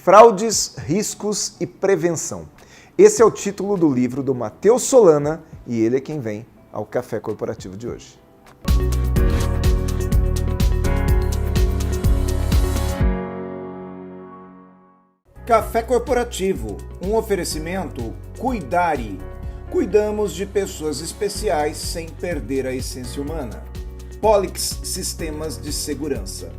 Fraudes, Riscos e Prevenção. Esse é o título do livro do Matheus Solana e ele é quem vem ao Café Corporativo de hoje. Café Corporativo, um oferecimento Cuidare. Cuidamos de pessoas especiais sem perder a essência humana. Polix Sistemas de Segurança.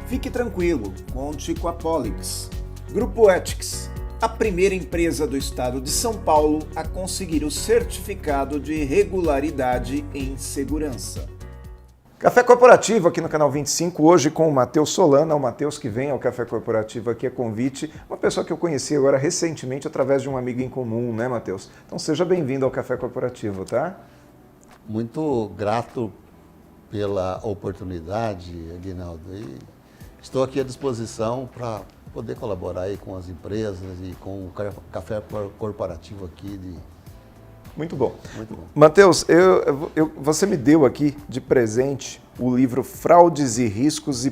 Fique tranquilo, conte com a Polix. Grupo Ethics, a primeira empresa do estado de São Paulo a conseguir o certificado de regularidade em segurança. Café Corporativo aqui no canal 25, hoje com o Matheus Solana, o Matheus que vem ao Café Corporativo aqui a convite, uma pessoa que eu conheci agora recentemente através de um amigo em comum, né, Matheus? Então seja bem-vindo ao Café Corporativo, tá? Muito grato pela oportunidade, Aguinaldo, e estou aqui à disposição para poder colaborar aí com as empresas e com o Café Corporativo aqui de... Muito bom. Muito bom. Matheus, você me deu aqui de presente o livro Fraudes, Riscos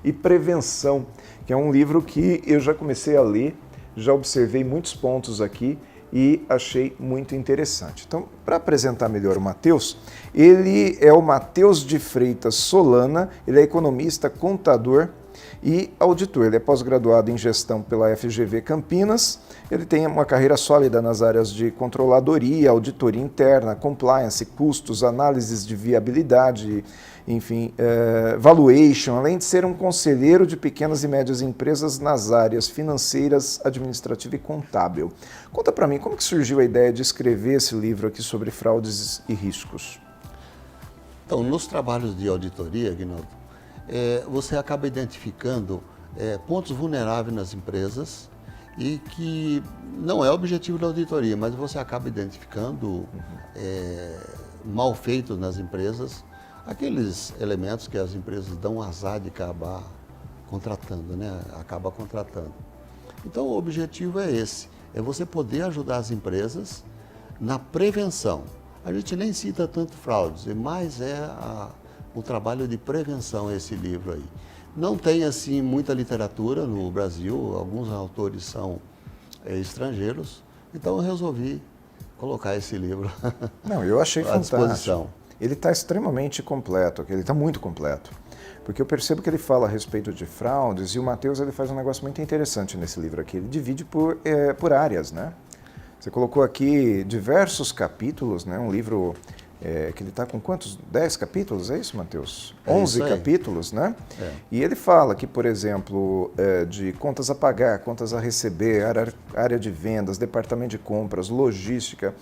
e Prevenção, que é um livro que eu já comecei a ler, já observei muitos pontos aqui e achei muito interessante. Então, para apresentar melhor o Matheus, ele é o Matheus de Freitas Solana, ele é economista, contador e auditor. Ele é pós-graduado em gestão pela FGV Campinas. Ele tem uma carreira sólida nas áreas de controladoria, auditoria interna, compliance, custos, análises de viabilidade, enfim, valuation, além de ser um conselheiro de pequenas e médias empresas nas áreas financeiras, administrativa e contábil. Conta para mim, como que surgiu a ideia de escrever esse livro aqui sobre fraudes e riscos? Então, nos trabalhos de auditoria, Aguinaldo, você acaba identificando pontos vulneráveis nas empresas e que não é o objetivo da auditoria, mas você acaba identificando mal feitos nas empresas, aqueles elementos que as empresas dão azar de acabar contratando, né? Acaba contratando. Então o objetivo é esse, é você poder ajudar as empresas na prevenção. A gente nem cita tanto fraudes, mas o trabalho de prevenção esse livro aí. Não tem assim muita literatura no Brasil, alguns autores são estrangeiros, então eu resolvi colocar esse livro Não, eu achei à disposição. Ele está extremamente completo, ele está muito completo, porque eu percebo que ele fala a respeito de fraudes e o Matheus ele faz um negócio muito interessante nesse livro aqui, ele divide por áreas, né? Você colocou aqui diversos capítulos, né? Um livro que ele está com quantos? 10 capítulos, é isso, Matheus? 11 capítulos, né? E ele fala que, por exemplo, de contas a pagar, contas a receber, área de vendas, departamento de compras, logística,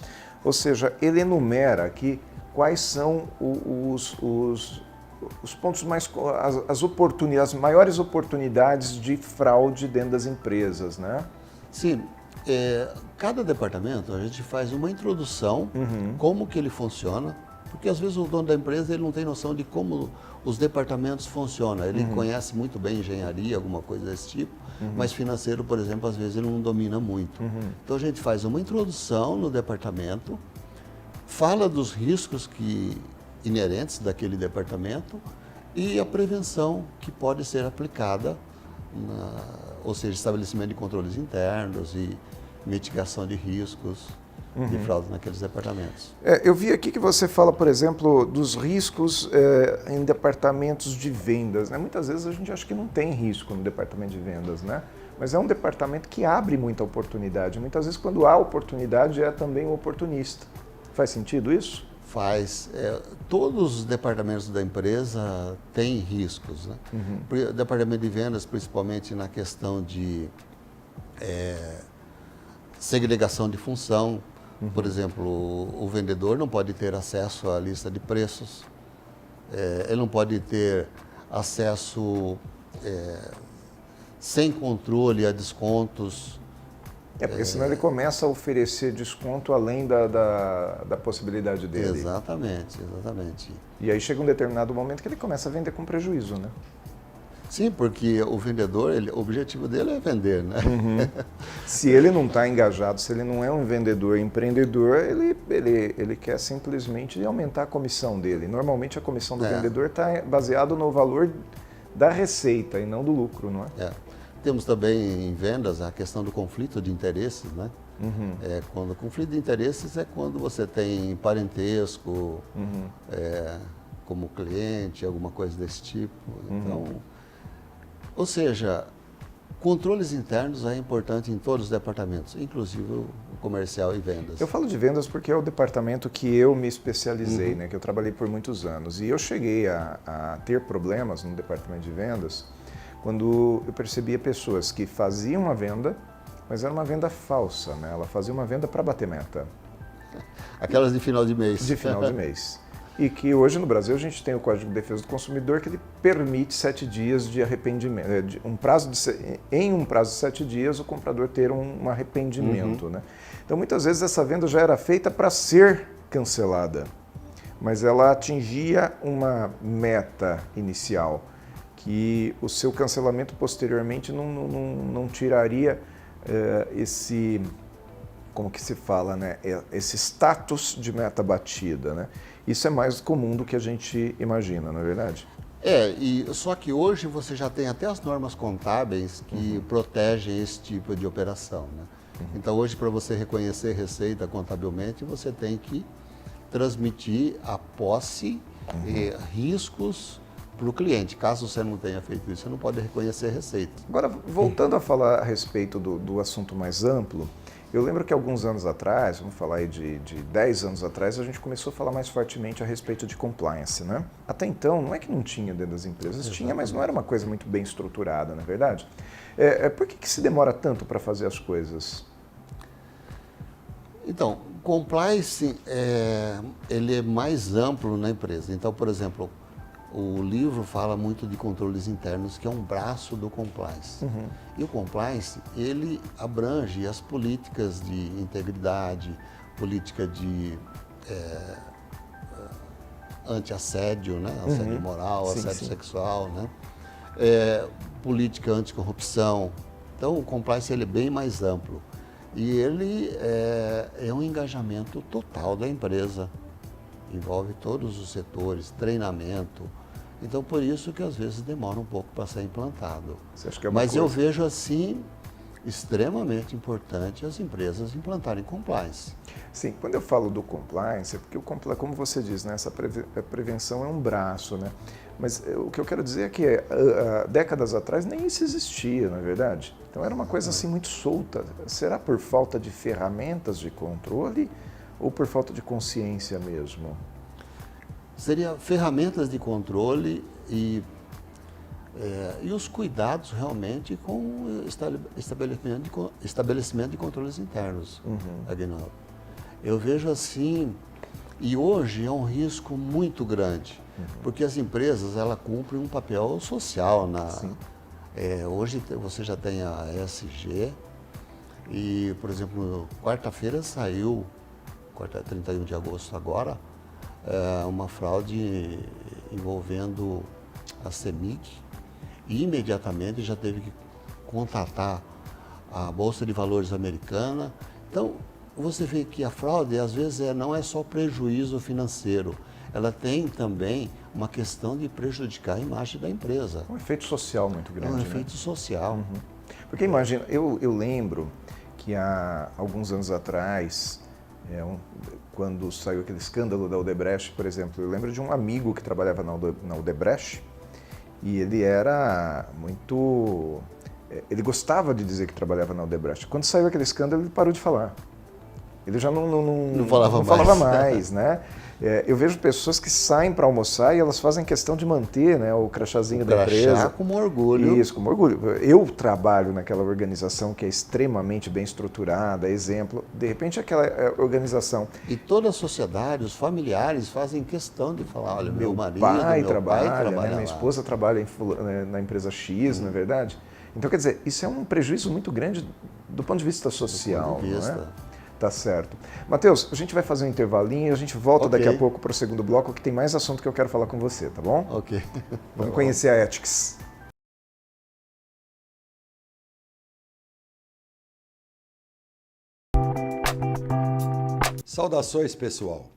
ou seja, ele enumera aqui quais são os pontos mais, as maiores oportunidades de fraude dentro das empresas, né? Sim. Cada departamento a gente faz uma introdução, como que ele funciona, porque às vezes o dono da empresa ele não tem noção de como os departamentos funcionam. Ele conhece muito bem engenharia, alguma coisa desse tipo, mas financeiro, por exemplo, às vezes ele não domina muito. Então a gente faz uma introdução no departamento, fala dos riscos inerentes daquele departamento e a prevenção que pode ser aplicada, ou seja, estabelecimento de controles internos e mitigação de riscos de fraude naqueles departamentos. Eu vi aqui que você fala, por exemplo, dos riscos em departamentos de vendas, né? Muitas vezes a gente acha que não tem risco no departamento de vendas, né? Mas é um departamento que abre muita oportunidade. Muitas vezes quando há oportunidade é também o oportunista. Faz sentido isso? Faz. Todos os departamentos da empresa têm riscos, né? O departamento de vendas, principalmente na questão de segregação de função. Por exemplo, o vendedor não pode ter acesso à lista de preços, ele não pode ter acesso sem controle a descontos. Porque senão ele começa a oferecer desconto além da possibilidade dele. Exatamente. E aí chega um determinado momento que ele começa a vender com prejuízo, né? Sim, porque o vendedor, o objetivo dele é vender, né? Se ele não está engajado, se ele não é um vendedor empreendedor, ele quer simplesmente aumentar a comissão dele. Normalmente a comissão do vendedor está baseada no valor da receita e não do lucro, não é? Temos também em vendas a questão do conflito de interesses, né? Quando o conflito de interesses é quando você tem parentesco como cliente, alguma coisa desse tipo. Então, ou seja, controles internos é importante em todos os departamentos, inclusive o comercial e vendas. Eu falo de vendas porque é o departamento que eu me especializei, né, que eu trabalhei por muitos anos. E eu cheguei a ter problemas no departamento de vendas quando eu percebia pessoas que faziam uma venda, mas era uma venda falsa, né? Ela fazia uma venda para bater meta. Aquelas de final de mês. De final de mês. E que hoje no Brasil a gente tem o Código de Defesa do Consumidor que ele permite 7 dias de arrependimento. Em um prazo de 7 dias o comprador ter um arrependimento. Né? Então muitas vezes essa venda já era feita para ser cancelada, mas ela atingia uma meta inicial, que o seu cancelamento posteriormente não tiraria esse, como que se fala, né? Esse status de meta batida, né? Isso é mais comum do que a gente imagina, não é verdade? Só que hoje você já tem até as normas contábeis que protegem esse tipo de operação, né? Então hoje, para você reconhecer receita contabilmente, você tem que transmitir a posse e riscos para o cliente. Caso você não tenha feito isso, você não pode reconhecer receita. Agora, voltando a falar a respeito do assunto mais amplo, eu lembro que alguns anos atrás, vamos falar aí de 10 anos atrás, a gente começou a falar mais fortemente a respeito de compliance, né? Até então, não é que não tinha dentro das empresas, Exatamente. Tinha, mas não era uma coisa muito bem estruturada, não é verdade? Por que se demora tanto para fazer as coisas? Então, compliance, ele é mais amplo na empresa. Então, por exemplo, o livro fala muito de controles internos, que é um braço do compliance. E o compliance, ele abrange as políticas de integridade, política de anti-assédio, né? Assédio moral, assédio sexual, né? Política anticorrupção. Então, o compliance ele é bem mais amplo. E ele é um engajamento total da empresa. Envolve todos os setores, treinamento. Então, por isso que às vezes demora um pouco para ser implantado. Você acha que é uma Mas coisa? eu vejo assim, extremamente importante as empresas implantarem compliance. Sim, quando eu falo do compliance, é porque o compliance, como você diz, né, essa prevenção é um braço, né? Mas o que eu quero dizer é que décadas atrás nem isso existia, não é verdade? Então era uma coisa assim muito solta. Será por falta de ferramentas de controle ou por falta de consciência mesmo? Seria ferramentas de controle e os cuidados realmente com o estabelecimento de controles internos, Aguinaldo. Eu vejo assim, e hoje é um risco muito grande, porque as empresas ela cumprem um papel social. Hoje você já tem a ESG e, por exemplo, quarta-feira saiu, 31 de agosto agora, uma fraude envolvendo a CEMIG e imediatamente já teve que contatar a Bolsa de Valores americana. Então, você vê que a fraude, às vezes, não é só prejuízo financeiro, ela tem também uma questão de prejudicar a imagem da empresa. Um efeito social muito grande. É um né? efeito social. Porque imagina, eu lembro que há alguns anos atrás, quando saiu aquele escândalo da Odebrecht, por exemplo, eu lembro de um amigo que trabalhava na Odebrecht e ele era muito... Ele gostava de dizer que trabalhava na Odebrecht. Quando saiu aquele escândalo, ele parou de falar. Ele já não falava mais, né? Eu vejo pessoas que saem para almoçar e elas fazem questão de manter, né, o crachazinho da empresa. Com orgulho. Isso, com orgulho. Eu trabalho naquela organização que é extremamente bem estruturada, exemplo. De repente, aquela organização... E toda a sociedade, os familiares fazem questão de falar, olha, meu marido, pai meu pai trabalha, trabalha né, minha esposa trabalha na empresa X, não é verdade? Então, quer dizer, isso é um prejuízo muito grande do ponto de vista social. Do ponto de vista. Não é? Tá certo. Matheus, a gente vai fazer um intervalinho e a gente volta daqui a pouco para o segundo bloco, que tem mais assunto que eu quero falar com você, tá bom? Ok. Vamos conhecer a Ethics. Saudações, pessoal.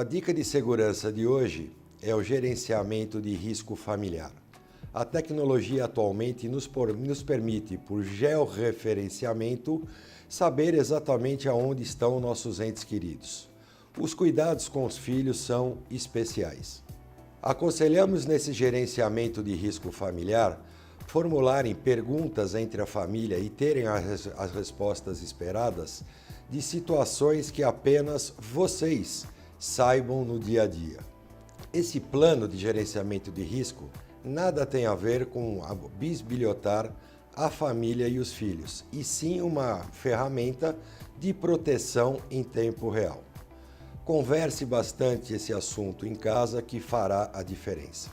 A dica de segurança de hoje é o gerenciamento de risco familiar. A tecnologia atualmente nos permite, por georreferenciamento, saber exatamente aonde estão nossos entes queridos. Os cuidados com os filhos são especiais. Aconselhamos nesse gerenciamento de risco familiar formularem perguntas entre a família e terem as respostas esperadas de situações que apenas vocês saibam no dia a dia. Esse plano de gerenciamento de risco nada tem a ver com bisbilhotar a família e os filhos, e sim uma ferramenta de proteção em tempo real. Converse bastante esse assunto em casa que fará a diferença.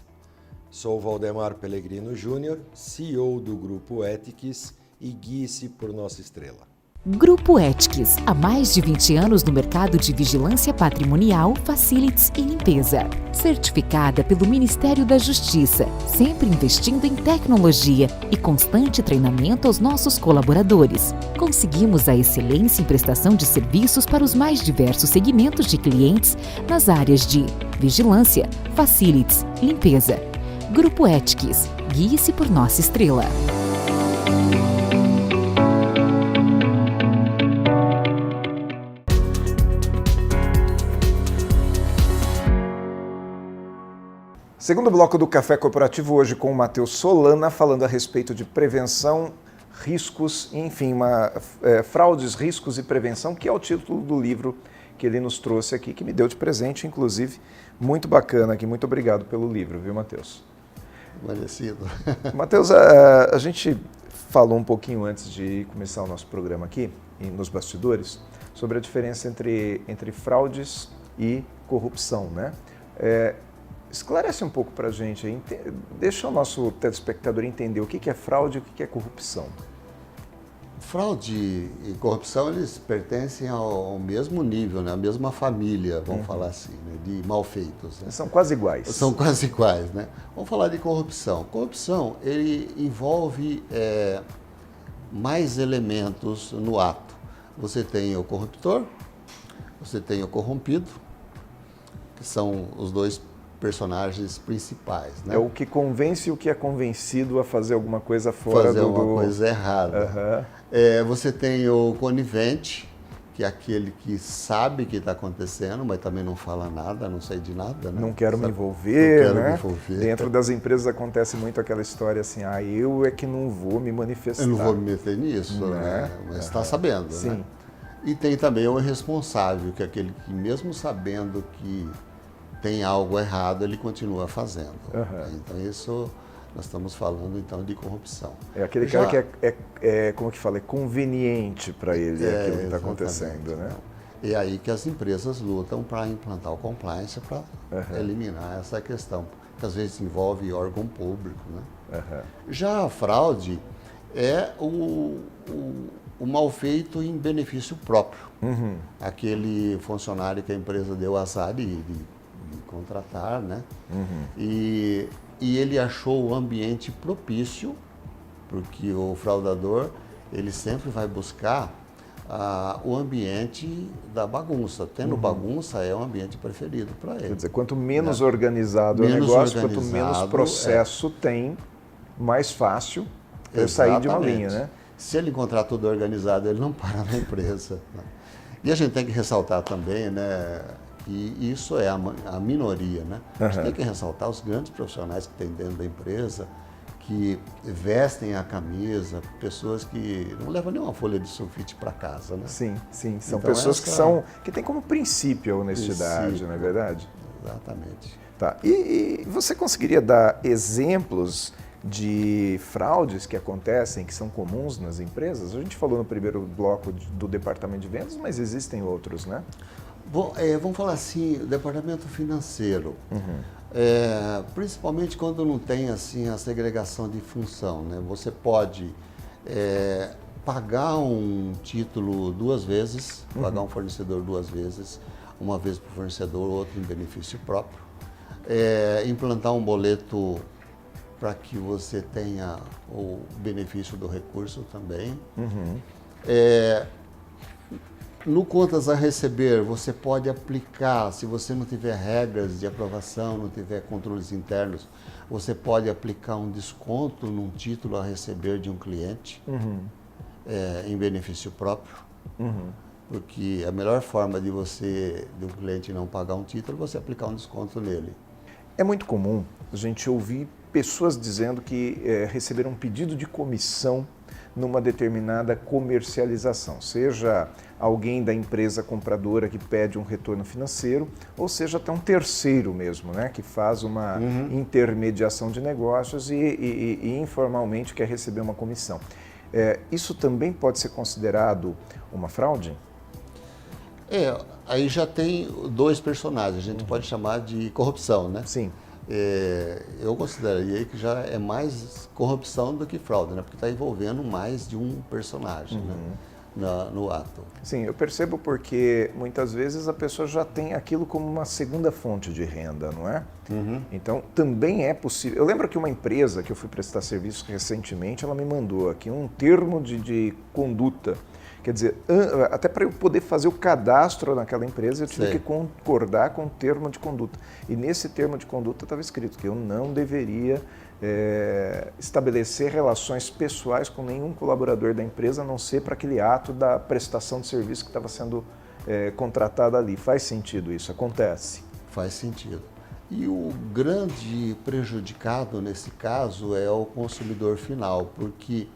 Sou Valdemar Pellegrino Júnior, CEO do Grupo Ethics, e guie-se por nossa estrela. Grupo Ethics, há mais de 20 anos no mercado de vigilância patrimonial, facilities e limpeza. Certificada pelo Ministério da Justiça, sempre investindo em tecnologia e constante treinamento aos nossos colaboradores. Conseguimos a excelência em prestação de serviços para os mais diversos segmentos de clientes nas áreas de vigilância, facilities, limpeza. Grupo Ethics, guie-se por nossa estrela. Segundo bloco do Café Corporativo, hoje com o Matheus Solana, falando a respeito de prevenção, riscos, enfim, fraudes, riscos e prevenção, que é o título do livro que ele nos trouxe aqui, que me deu de presente, inclusive, muito bacana aqui. Muito obrigado pelo livro, viu, Matheus? Merecido. Matheus, a gente falou um pouquinho antes de começar o nosso programa aqui, nos bastidores, sobre a diferença entre fraudes e corrupção, né? Esclarece um pouco para a gente, deixa o nosso telespectador entender o que é fraude e o que é corrupção. Fraude e corrupção, eles pertencem ao mesmo nível, né? A mesma família, vamos falar assim, né? De malfeitos. Né? São quase iguais. São quase iguais, né? Vamos falar de corrupção. Corrupção, ele envolve mais elementos no ato. Você tem o corruptor, você tem o corrompido, que são os dois personagens principais, né? É o que convence o que é convencido a fazer alguma coisa fora fazer uma coisa errada. Você tem o conivente, que é aquele que sabe o que está acontecendo, mas também não fala nada, não sei de nada, né? Não quero me envolver, não quero né? me envolver. Dentro das empresas acontece muito aquela história assim, eu é que não vou me manifestar. Eu não vou me meter nisso, né? Mas está sabendo, Sim. Né? E tem também o irresponsável, que é aquele que mesmo sabendo que tem algo errado, ele continua fazendo. Então isso, nós estamos falando então de corrupção. É aquele cara que como que fala, é conveniente para ele aquilo que está acontecendo, né? E aí que as empresas lutam para implantar o compliance, para eliminar essa questão, que às vezes envolve órgão público, né? Já a fraude é o mal feito em benefício próprio. Aquele funcionário que a empresa deu azar de contratar, né? E ele achou o ambiente propício, porque o fraudador, ele sempre vai buscar o ambiente da bagunça. Tendo bagunça é o ambiente preferido para ele. Quer dizer, quanto menos organizado é o negócio, quanto menos processo tem, mais fácil é sair de uma linha, né? Se ele encontrar tudo organizado, ele não para na empresa. Né? E a gente tem que ressaltar também, né? E isso é a minoria, né? A gente tem que ressaltar os grandes profissionais que tem dentro da empresa, que vestem a camisa, pessoas que não levam nenhuma folha de sulfite para casa, né? Sim, sim. São então, pessoas que têm como princípio a honestidade, não é verdade? Exatamente. Tá. E você conseguiria dar exemplos de fraudes que acontecem, que são comuns nas empresas? A gente falou no primeiro bloco do departamento de vendas, mas existem outros, né? Bom, vamos falar assim, o departamento financeiro, principalmente quando não tem assim a segregação de função, né? Você pode pagar um título duas vezes, pagar um fornecedor duas vezes, uma vez para o fornecedor, outra em benefício próprio, implantar um boleto para que você tenha o benefício do recurso também. No contas a receber, você pode aplicar, se você não tiver regras de aprovação, não tiver controles internos, você pode aplicar um desconto num título a receber de um cliente, em benefício próprio. Porque a melhor forma de um cliente não pagar um título, é você aplicar um desconto nele. É muito comum a gente ouvir pessoas dizendo que receberam um pedido de comissão numa determinada comercialização, seja alguém da empresa compradora que pede um retorno financeiro, ou seja até um terceiro mesmo, né, que faz uma intermediação de negócios e informalmente quer receber uma comissão. Isso também pode ser considerado uma fraude? Aí já tem dois personagens, a gente pode chamar de corrupção, né? Sim. Eu consideraria que já é mais corrupção do que fraude, né? Porque está envolvendo mais de um personagem, né? No ato. Sim, eu percebo porque muitas vezes a pessoa já tem aquilo como uma segunda fonte de renda, não é? Então também é possível. Eu lembro que uma empresa que eu fui prestar serviço recentemente, ela me mandou aqui um termo de conduta. Quer dizer, até para eu poder fazer o cadastro naquela empresa, eu tive que concordar com o termo de conduta. E nesse termo de conduta estava escrito que eu não deveria estabelecer relações pessoais com nenhum colaborador da empresa, a não ser para aquele ato da prestação de serviço que estava sendo contratado ali. Faz sentido isso? Acontece? Faz sentido. E o grande prejudicado nesse caso é o consumidor final, porque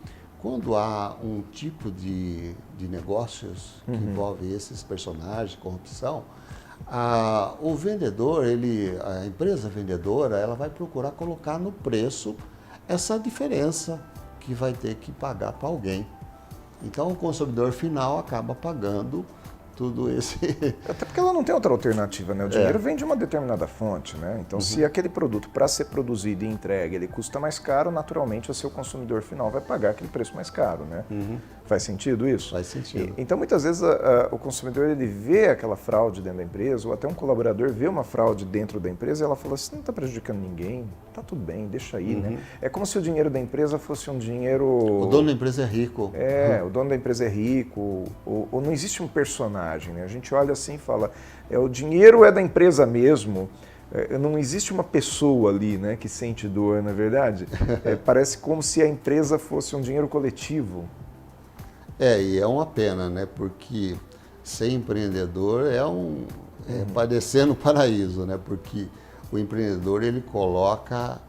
quando há um tipo de negócios que envolve esses personagens, corrupção, o vendedor, a empresa vendedora, ela vai procurar colocar no preço essa diferença que vai ter que pagar para alguém. Então o consumidor final acaba pagando tudo esse... Até porque ela não tem outra alternativa, né? O dinheiro vem de uma determinada fonte, né? Então, se aquele produto, para ser produzido e entregue, ele custa mais caro, naturalmente o seu consumidor final vai pagar aquele preço mais caro, né? Faz sentido isso? Faz sentido. Então, muitas vezes, o consumidor, ele vê aquela fraude dentro da empresa, ou até um colaborador vê uma fraude dentro da empresa e ela fala assim, não está prejudicando ninguém, tá tudo bem, deixa aí, né? É como se o dinheiro da empresa fosse um dinheiro... O dono da empresa é rico. O dono da empresa é rico, ou não existe um personagem, né? A gente olha assim e fala, o dinheiro é da empresa mesmo, não existe uma pessoa ali, né, que sente dor, não é verdade? Parece como se a empresa fosse um dinheiro coletivo. E é uma pena, né? Porque ser empreendedor é padecer no paraíso, né? Porque o empreendedor, ele coloca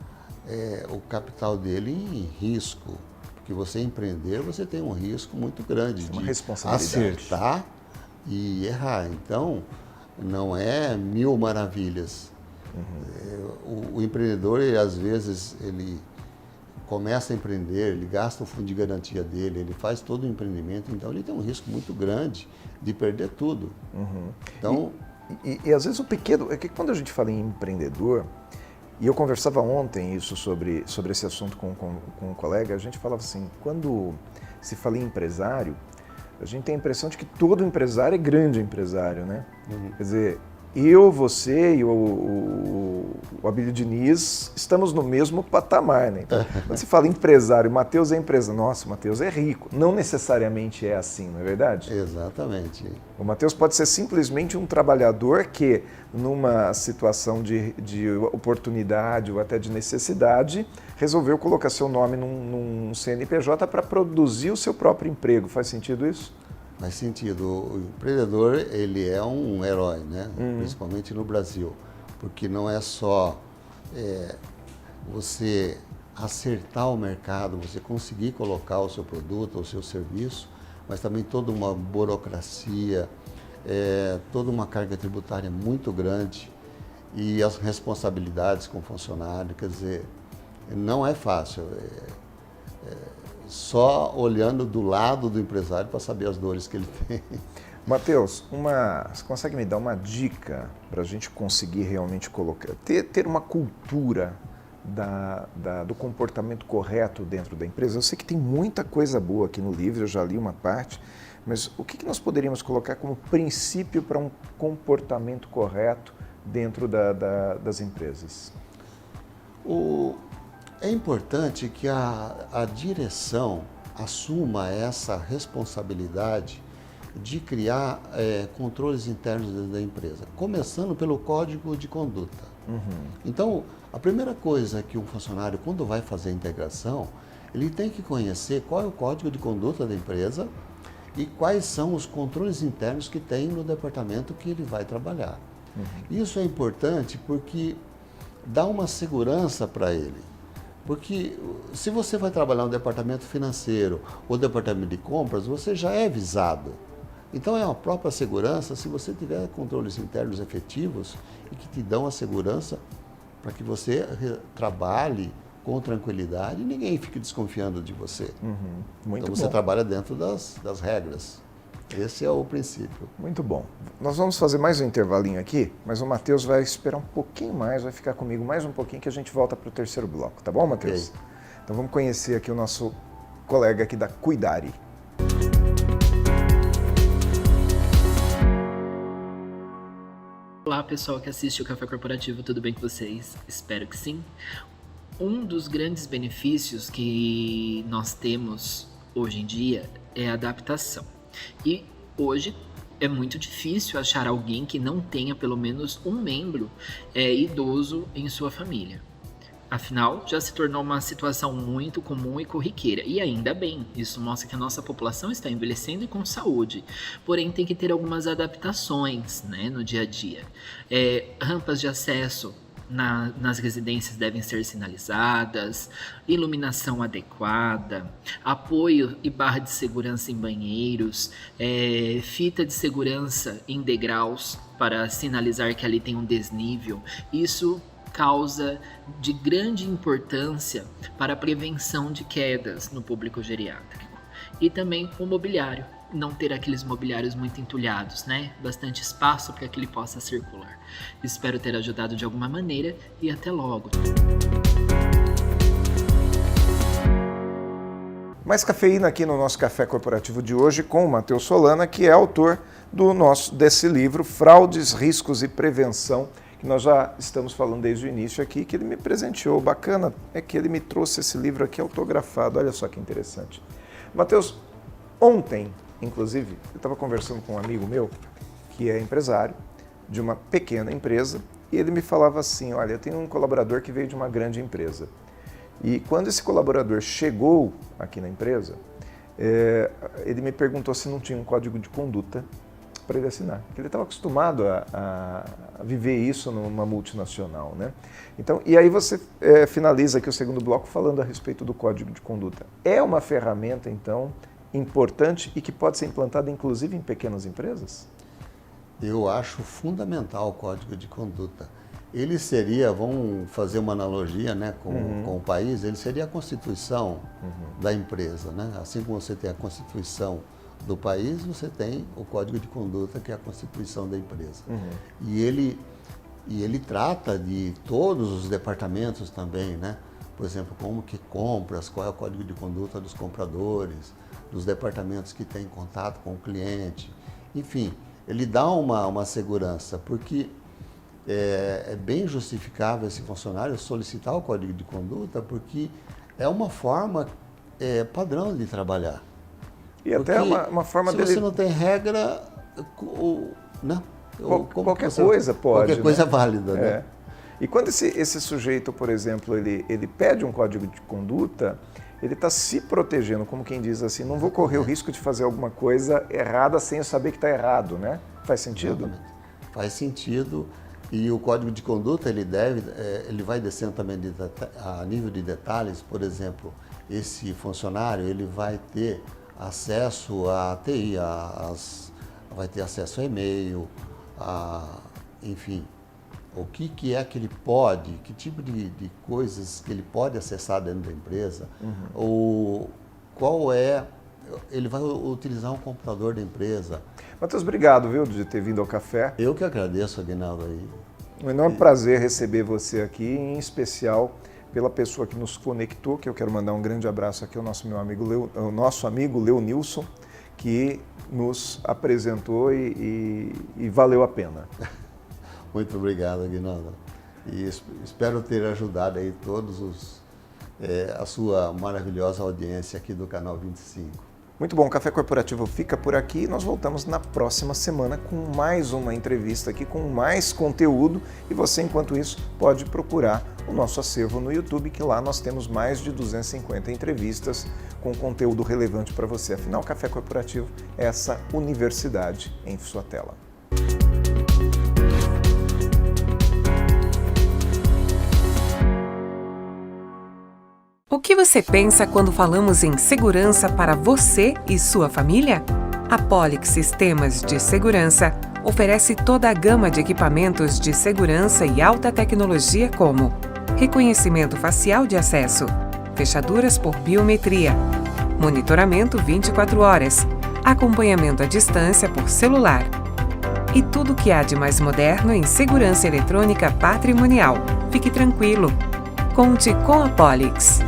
o capital dele em risco. Porque você empreender, você tem um risco muito grande de acertar e errar. Então, não é mil maravilhas. O empreendedor, às vezes, ele começa a empreender, ele gasta o fundo de garantia dele, ele faz todo o empreendimento, então ele tem um risco muito grande de perder tudo. Então, e às vezes o pequeno, é que quando a gente fala em empreendedor, e eu conversava ontem isso sobre esse assunto com um colega, a gente falava assim, quando se fala em empresário, a gente tem a impressão de que todo empresário é grande empresário, né? Quer dizer, eu, você e o Abílio Diniz estamos no mesmo patamar, né? Então, quando se fala empresário, o Matheus é empresa, nossa, o Matheus é rico. Não necessariamente é assim, não é verdade? Exatamente. O Matheus pode ser simplesmente um trabalhador que, numa situação de oportunidade ou até de necessidade, resolveu colocar seu nome num CNPJ para produzir o seu próprio emprego. Faz sentido isso? Faz sentido. O empreendedor, ele é um herói, né? Principalmente no Brasil, porque não é só você acertar o mercado, você conseguir colocar o seu produto ou o seu serviço, mas também toda uma burocracia, toda uma carga tributária muito grande e as responsabilidades com o funcionário, quer dizer, não é fácil. Só olhando do lado do empresário para saber as dores que ele tem. Matheus, você consegue me dar uma dica para a gente conseguir realmente colocar, ter uma cultura do comportamento correto dentro da empresa? Eu sei que tem muita coisa boa aqui no livro, eu já li uma parte, mas o que nós poderíamos colocar como princípio para um comportamento correto dentro das empresas? É importante que a direção assuma essa responsabilidade de criar controles internos dentro da empresa, começando pelo código de conduta. Então, a primeira coisa que um funcionário, quando vai fazer a integração, ele tem que conhecer qual é o código de conduta da empresa e quais são os controles internos que tem no departamento que ele vai trabalhar. Isso é importante porque dá uma segurança para ele. Porque se você vai trabalhar no departamento financeiro ou departamento de compras, você já é visado. Então é uma própria segurança se você tiver controles internos efetivos e que te dão a segurança para que você trabalhe com tranquilidade e ninguém fique desconfiando de você. Muito então bom. você trabalha dentro das regras. Esse é o princípio. Muito bom. Nós vamos fazer mais um intervalinho aqui, mas o Matheus vai esperar um pouquinho mais, vai ficar comigo mais um pouquinho que a gente volta para o terceiro bloco, tá bom, Matheus? Ok. Então vamos conhecer aqui o nosso colega aqui da Cuidare. Olá pessoal que assiste o Café Corporativo, tudo bem com vocês? Espero que sim. Um dos grandes benefícios que nós temos hoje em dia é a adaptação. E hoje é muito difícil achar alguém que não tenha pelo menos um membro idoso em sua família. Afinal, já se tornou uma situação muito comum e corriqueira. E ainda bem, isso mostra que a nossa população está envelhecendo e com saúde. Porém, tem que ter algumas adaptações, né, no dia a dia. Rampas de acesso nas residências devem ser sinalizadas, iluminação adequada, apoio e barra de segurança em banheiros, fita de segurança em degraus para sinalizar que ali tem um desnível. Isso causa de grande importância para a prevenção de quedas no público geriátrico. E também o mobiliário, não ter aqueles mobiliários muito entulhados, né? Bastante espaço para que ele possa circular. Espero ter ajudado de alguma maneira e até logo. Mais cafeína aqui no nosso Café Corporativo de hoje com o Matheus Solana, que é autor desse livro Fraudes, Riscos e Prevenção, que nós já estamos falando desde o início aqui, que ele me presenteou. Bacana é que ele me trouxe esse livro aqui autografado, olha só que interessante. Matheus, ontem, inclusive, eu estava conversando com um amigo meu, que é empresário de uma pequena empresa, e ele me falava assim, olha, eu tenho um colaborador que veio de uma grande empresa. E quando esse colaborador chegou aqui na empresa, ele me perguntou se não tinha um código de conduta para ele assinar, porque ele estava acostumado a viver isso numa multinacional, né? Então, e aí você finaliza aqui o segundo bloco falando a respeito do código de conduta. É uma ferramenta, então, importante e que pode ser implantada, inclusive, em pequenas empresas? Eu acho fundamental o código de conduta. Ele seria, vamos fazer uma analogia, né, com o país, ele seria a constituição da empresa, né? Assim como você tem a constituição do país, você tem o código de conduta, que é a constituição da empresa. E ele trata de todos os departamentos também, né? Por exemplo, como que compras, qual é o código de conduta dos compradores, dos departamentos que têm contato com o cliente. Enfim, ele dá uma segurança, porque é bem justificável esse funcionário solicitar o código de conduta, porque é uma forma padrão de trabalhar. E até uma forma se dele... você não tem regra, né? Qualquer coisa pode. Qualquer coisa é né? válida, né? E quando esse sujeito, por exemplo, ele pede um código de conduta, ele está se protegendo, como quem diz assim, não vou correr o risco de fazer alguma coisa errada sem eu saber que está errado, né? Faz sentido? Exatamente. Faz sentido. E o código de conduta, ele vai descendo também a nível de detalhes. Por exemplo, esse funcionário, ele vai ter acesso à TI, vai ter acesso a e-mail, enfim, o que é que ele pode, que tipo de coisas que ele pode acessar dentro da empresa, ou ele vai utilizar um computador da empresa. Matheus, obrigado, viu, de ter vindo ao café. Eu que agradeço, Aguinaldo, aí. Um enorme prazer receber você aqui, em especial pela pessoa que nos conectou, que eu quero mandar um grande abraço aqui ao nosso amigo Leonilson, que nos apresentou e valeu a pena. Muito obrigado, Aguinaldo. E espero ter ajudado aí todos a sua maravilhosa audiência aqui do Canal 25. Muito bom, o Café Corporativo fica por aqui. Nós voltamos na próxima semana com mais uma entrevista aqui, com mais conteúdo. E você, enquanto isso, pode procurar o nosso acervo no YouTube, que lá nós temos mais de 250 entrevistas com conteúdo relevante para você. Afinal, o Café Corporativo é essa universidade em sua tela. O que você pensa quando falamos em segurança para você e sua família? A Polix Sistemas de Segurança oferece toda a gama de equipamentos de segurança e alta tecnologia como reconhecimento facial de acesso, fechaduras por biometria, monitoramento 24 horas, acompanhamento à distância por celular e tudo o que há de mais moderno em segurança eletrônica patrimonial. Fique tranquilo, conte com a Polix.